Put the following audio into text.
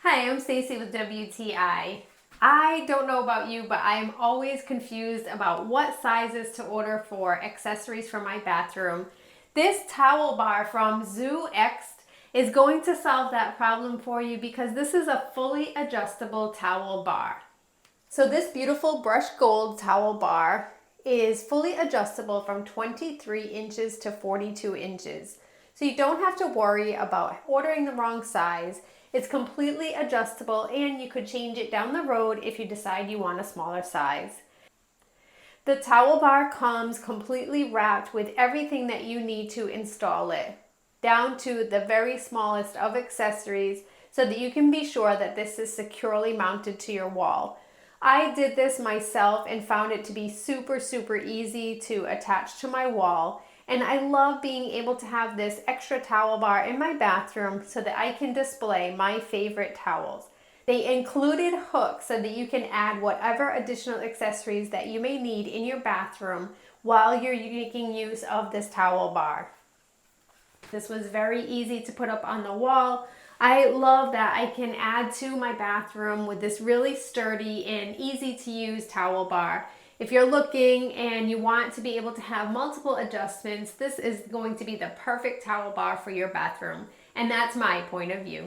Hi, I'm Stacy with WTI. I don't know about you, but I am always confused about what sizes to order for accessories for my bathroom. This towel bar from Zoo X is going to solve that problem for you because this is a fully adjustable towel bar. So this beautiful brushed gold towel bar is fully adjustable from 23 inches to 42 inches. So you don't have to worry about ordering the wrong size. It's completely adjustable and you could change it down the road if you decide you want a smaller size. The towel bar comes completely wrapped with everything that you need to install it, down to the very smallest of accessories so that you can be sure that this is securely mounted to your wall. I did this myself and found it to be super easy to attach to my wall. And I love being able to have this extra towel bar in my bathroom so that I can display my favorite towels. They included hooks so that you can add whatever additional accessories that you may need in your bathroom while you're making use of this towel bar. This was very easy to put up on the wall. I love that I can add to my bathroom with this really sturdy and easy to use towel bar. If you're looking and you want to be able to have multiple adjustments, this is going to be the perfect towel bar for your bathroom. And that's my point of view.